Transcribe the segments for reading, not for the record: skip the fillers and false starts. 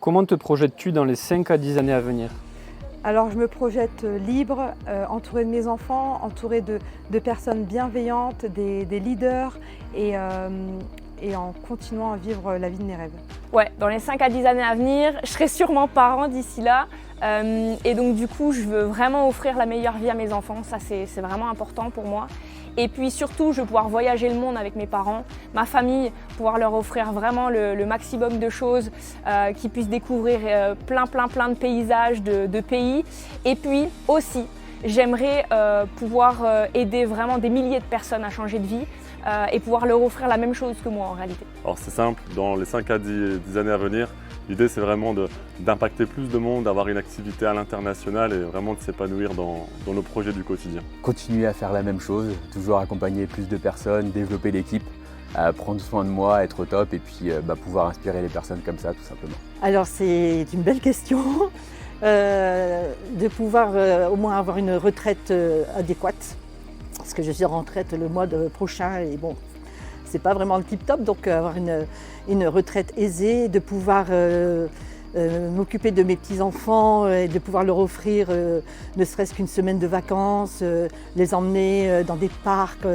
Comment te projettes-tu dans les 5 à 10 années à venir? Alors je me projette libre, entourée de mes enfants, entourée de personnes bienveillantes, des leaders et en continuant à vivre la vie de mes rêves. Ouais, dans les 5 à 10 années à venir, je serai sûrement parent d'ici là. Et donc du coup, je veux vraiment offrir la meilleure vie à mes enfants, ça c'est vraiment important pour moi. Et puis surtout, je veux pouvoir voyager le monde avec mes parents, ma famille, pouvoir leur offrir vraiment le maximum de choses, qu'ils puissent découvrir plein de paysages, de pays. Et puis aussi, j'aimerais pouvoir aider vraiment des milliers de personnes à changer de vie et pouvoir leur offrir la même chose que moi en réalité. Alors c'est simple, dans les 5 à 10 années à venir, l'idée c'est vraiment d'impacter plus de monde, d'avoir une activité à l'international et vraiment de s'épanouir dans nos projets du quotidien. Continuer à faire la même chose, toujours accompagner plus de personnes, développer l'équipe, prendre soin de moi, être au top et puis pouvoir inspirer les personnes comme ça tout simplement. Alors c'est une belle question, de pouvoir au moins avoir une retraite adéquate, parce que je suis en retraite le mois prochain et bon, c'est pas vraiment le tip-top, donc avoir une retraite aisée, de pouvoir m'occuper de mes petits-enfants et de pouvoir leur offrir ne serait-ce qu'une semaine de vacances, les emmener dans des parcs,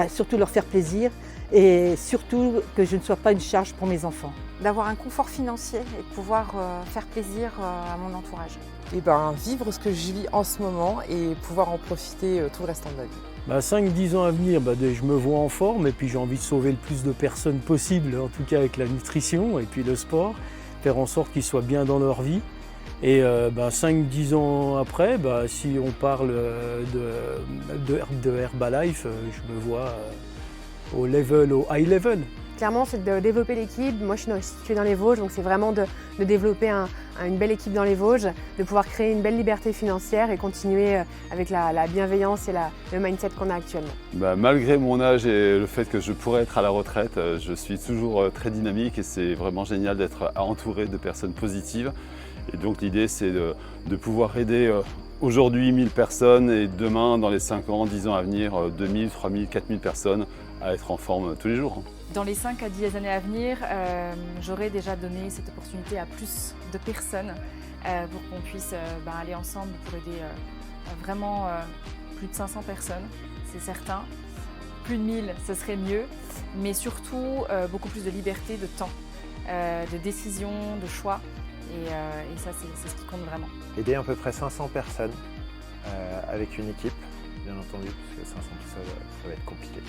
surtout leur faire plaisir et surtout que je ne sois pas une charge pour mes enfants. D'avoir un confort financier et de pouvoir faire plaisir à mon entourage. Et vivre ce que je vis en ce moment et pouvoir en profiter tout le restant de ma vie. 5-10 ans à venir, je me vois en forme et puis j'ai envie de sauver le plus de personnes possible, en tout cas avec la nutrition et puis le sport, faire en sorte qu'ils soient bien dans leur vie. Et 5-10 ans après, si on parle de Herbalife, je me vois au high level. Clairement, c'est de développer l'équipe. Moi, je suis située dans les Vosges, donc c'est vraiment de développer une belle équipe dans les Vosges, de pouvoir créer une belle liberté financière et continuer avec la bienveillance et le mindset qu'on a actuellement. Malgré mon âge et le fait que je pourrais être à la retraite, je suis toujours très dynamique et c'est vraiment génial d'être entouré de personnes positives. Et donc l'idée, c'est de pouvoir aider aujourd'hui 1000 personnes et demain, dans les 5 ans, 10 ans à venir, 2000, 3000, 4000 personnes à être en forme tous les jours. Dans les 5 à 10 années à venir, j'aurais déjà donné cette opportunité à plus de personnes pour qu'on puisse aller ensemble pour aider vraiment plus de 500 personnes, c'est certain. Plus de 1000, ce serait mieux, mais surtout beaucoup plus de liberté, de temps, de décision, de choix. Et ça, c'est ce qui compte vraiment. Aider à peu près 500 personnes avec une équipe, bien entendu, parce que 500 tout seul, ça va être compliqué.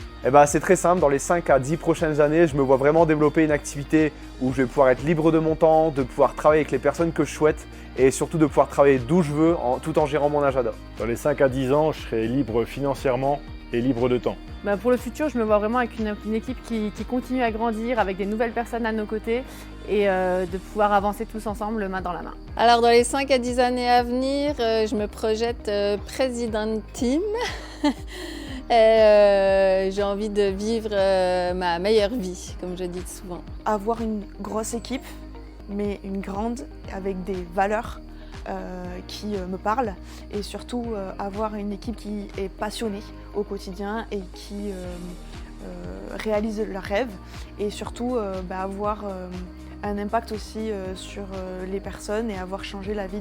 C'est très simple, dans les 5 à 10 prochaines années, je me vois vraiment développer une activité où je vais pouvoir être libre de mon temps, de pouvoir travailler avec les personnes que je souhaite et surtout de pouvoir travailler d'où je veux tout en gérant mon agenda. Dans les 5 à 10 ans, je serai libre financièrement et libre de temps. Pour le futur, je me vois vraiment avec une équipe qui continue à grandir, avec des nouvelles personnes à nos côtés et de pouvoir avancer tous ensemble, main dans la main. Alors dans les 5 à 10 années à venir, je me projette présidente team. J'ai envie de vivre ma meilleure vie, comme je dis souvent. Avoir une grosse équipe, mais une grande, avec des valeurs qui me parlent et surtout avoir une équipe qui est passionnée au quotidien et qui réalise leurs rêves et surtout avoir un impact aussi sur les personnes et avoir changé la vie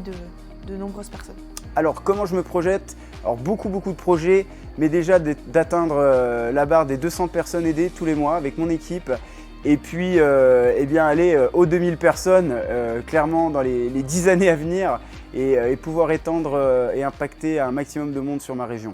de nombreuses personnes. Alors comment je me projette? Alors beaucoup de projets, mais déjà d'atteindre la barre des 200 personnes aidées tous les mois avec mon équipe. Et puis aller aux 2000 personnes clairement dans les 10 années à venir et pouvoir étendre et impacter un maximum de monde sur ma région.